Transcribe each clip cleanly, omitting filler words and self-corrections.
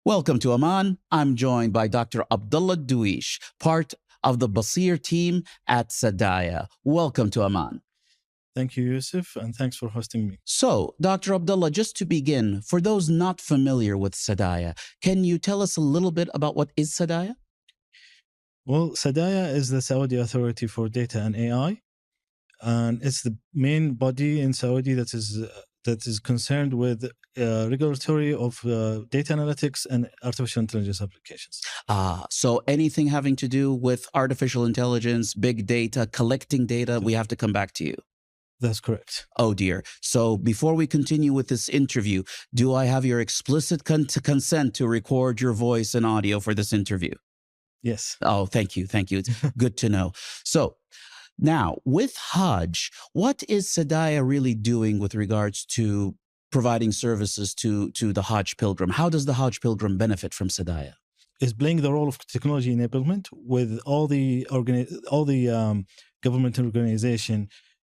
Welcome to Amman. I'm joined by Dr. Abdullah Al-Dawish, part of the Basir team at Sadaya. Welcome to Amman. Thank you, Yusuf, and thanks for hosting me. So, Dr. Abdullah, just to begin, for those not familiar with Sadaya, can you tell us a little bit about what is Sadaya? Well, Sadaya is the Saudi Authority for Data and AI, and it's the main body in Saudi that is concerned with regulatory of data analytics and artificial intelligence applications. So anything having to do with artificial intelligence, big data, collecting data, we have to come back to you. That's correct. Oh, dear. So before we continue with this interview, do I have your explicit consent to record your voice and audio for this interview? Yes. Oh, thank you. Thank you. It's good to know. So now with Hajj, what is Sadaya really doing with regards to providing services to the Hajj pilgrim? How does the Hajj pilgrim benefit from Sadaya? Is playing the role of technology enablement with all the government organization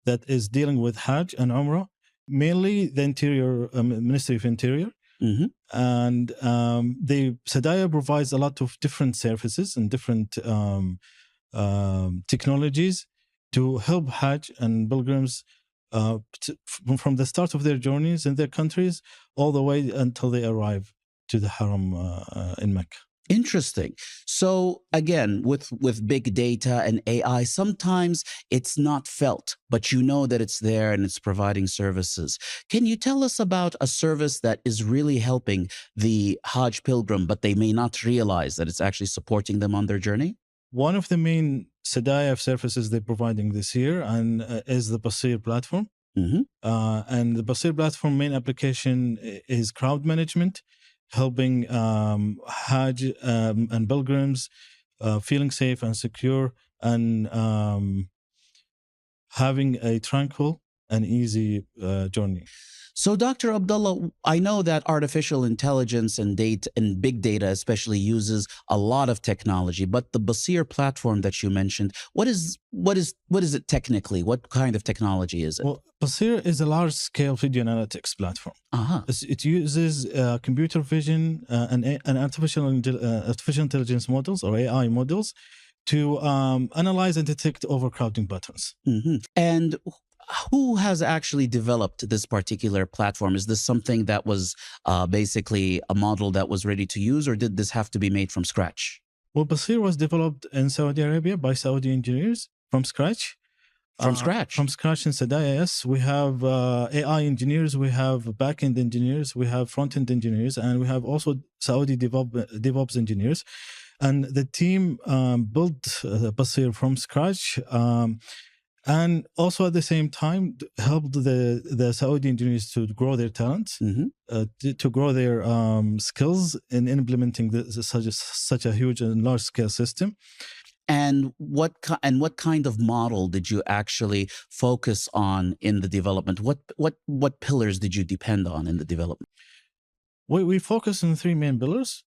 that is dealing with Hajj and Umrah, mainly the Interior Ministry of Interior. Mm-hmm. And Sadaya provides a lot of different services and different technologies to help Hajj and pilgrims from the start of their journeys in their countries all the way until they arrive to the Haram in Mecca. Interesting. So again, with big data and AI, sometimes it's not felt, but you know that it's there and it's providing services. Can you tell us about a service that is really helping the Hajj pilgrim, but they may not realize that it's actually supporting them on their journey? One of the main Sadaya services they're providing this year and is the Basir Platform. Mm-hmm. And the Basir Platform main application is crowd management, helping Hajj and pilgrims feeling safe and secure and having a tranquil and easy journey. So, Dr. Abdullah, I know that artificial intelligence and data and big data especially uses a lot of technology, but the Basir platform that you mentioned, what is it technically? What kind of technology is it? Well, Basir is a large-scale video analytics platform. Uh-huh. It uses computer vision and artificial intelligence models or AI models to analyze and detect overcrowding patterns. Mm-hmm. And who has actually developed this particular platform? Is this something that was basically a model that was ready to use, or did this have to be made from scratch? Well, Basir was developed in Saudi Arabia by Saudi engineers from scratch. From scratch? From scratch in Sadaya, yes. We have AI engineers, we have back-end engineers, we have front-end engineers, and we have also Saudi DevOps engineers. And the team built Basir from scratch. And also at the same time, helped the Saudi engineers to grow their talents, Mm-hmm. to grow their skills in implementing such a huge and large scale system. And what kind of model did you actually focus on in the development? What pillars did you depend on in the development? We focus on three main pillars.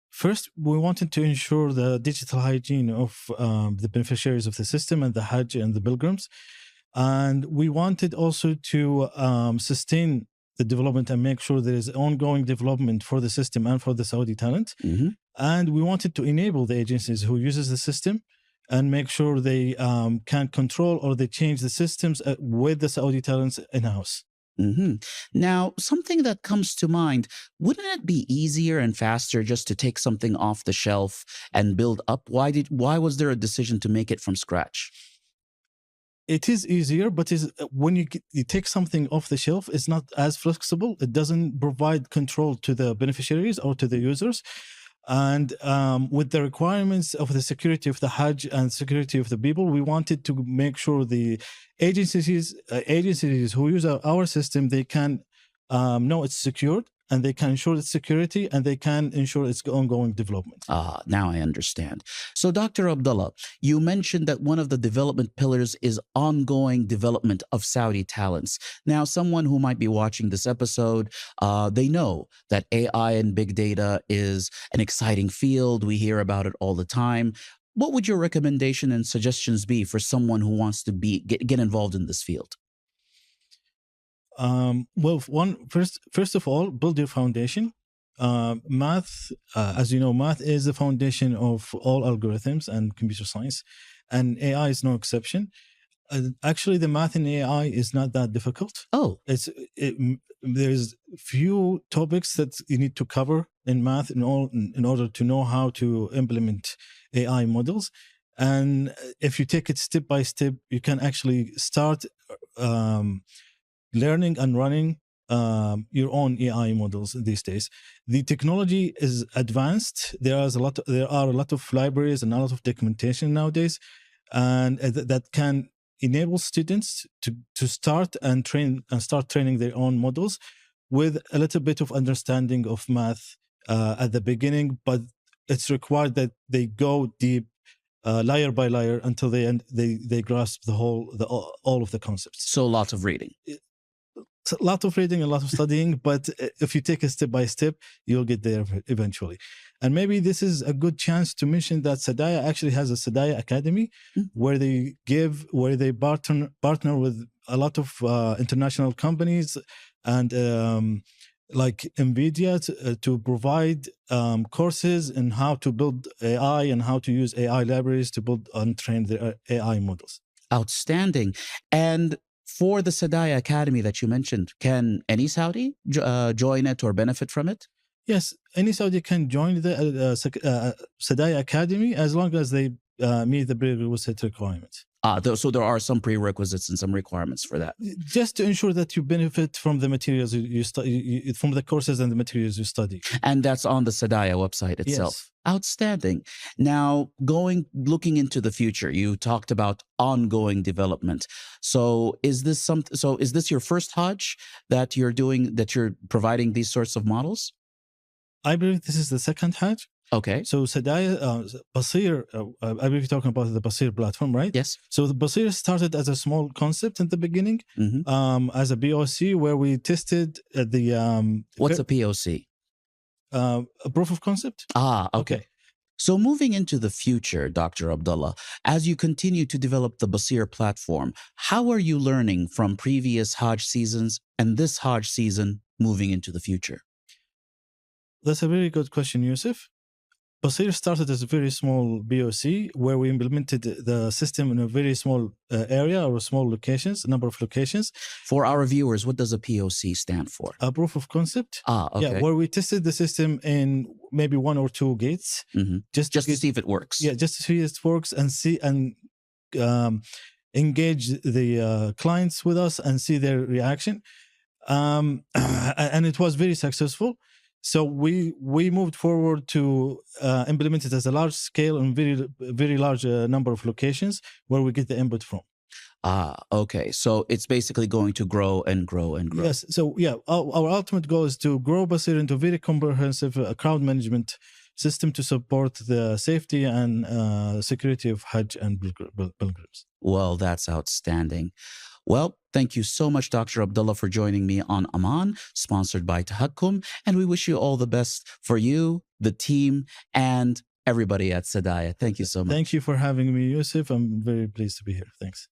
First, we wanted to ensure the digital hygiene of the beneficiaries of the system and the Hajj and the pilgrims. And we wanted also to sustain the development and make sure there is ongoing development for the system and for the Saudi talent. Mm-hmm. And we wanted to enable the agencies who uses the system and make sure they can control or they change the systems with the Saudi talents in-house. Mm-hmm. Now, something that comes to mind, wouldn't it be easier and faster just to take something off the shelf and build up? Why was there a decision to make it from scratch? It is easier, but when you take something off the shelf, it's not as flexible. It doesn't provide control to the beneficiaries or to the users. And with the requirements of the security of the Hajj and security of the people, we wanted to make sure the agencies who use our system, they can know it's secured and they can ensure its security and they can ensure its ongoing development. Now I understand. So, Dr. Abdullah, you mentioned that one of the development pillars is ongoing development of Saudi talents. Now, someone who might be watching this episode, they know that AI and big data is an exciting field. We hear about it all the time. What would your recommendation and suggestions be for someone who wants to get involved in this field? Well, first of all, build your foundation Math, as you know, math is the foundation of all algorithms and computer science, and AI is no exception. Actually, the math in AI is not that difficult. Oh, There's few topics that you need to cover in math in order to know how to implement AI models. And if you take it step by step, you can actually start learning and running your own AI models these days. The technology is advanced. There are a lot of libraries and a lot of documentation nowadays, and that can enable students to start training their own models with a little bit of understanding of math at the beginning. But it's required that they go deep, layer by layer, until they grasp all of the concepts. so lots of reading. A lot of reading, a lot of studying, but if you take it step by step, you'll get there eventually. And maybe this is a good chance to mention that Sadaya actually has a Sadaya Academy where they partner with a lot of international companies and like NVIDIA to provide courses in how to build AI and how to use AI libraries to build and train their AI models. Outstanding. And for the Sadaya Academy that you mentioned, can any Saudi join it or benefit from it? Yes, any Saudi can join the Sadaya Academy as long as they meet the prerequisite requirements. So there are some prerequisites and some requirements for that. Just to ensure that you benefit from the materials you study, from the courses and the materials you study. And that's on the Sadaya website itself. Yes. Outstanding. Now, looking into the future, you talked about ongoing development. So is this your first Hajj that you're providing these sorts of models? I believe this is the second Hajj. Okay. So Sadaya, Basir, I believe you're talking about the Basir Platform, right? Yes. So the Basir started as a small concept in the beginning, as a POC, where we tested the... What's a POC? A proof of concept. Okay. So moving into the future, Dr. Abdullah, as you continue to develop the Basir platform, how are you learning from previous Hajj seasons and this Hajj season moving into the future? That's a very good question, Yusuf. Basir started as a very small BOC where we implemented the system in a very small area or number of locations. For our viewers, what does a POC stand for? A proof of concept. Okay. Yeah, where we tested the system in maybe 1 or 2 gates. Just to see if it works. Yeah, just to see if it works and engage the clients with us and see their reaction. And it was very successful. So we moved forward to implement it as a large scale and very large number of locations where we get the input from. Okay. So it's basically going to grow and grow and grow. Yes. So yeah, our ultimate goal is to grow Basir into a very comprehensive crowd management system to support the safety and security of Hajj and pilgrims. Well, that's outstanding. Well, thank you so much, Dr. Abdullah, for joining me on Aman, sponsored by Tahakkum. And we wish you all the best for you, the team, and everybody at Sadaya. Thank you so much. Thank you for having me, Yusuf. I'm very pleased to be here. Thanks.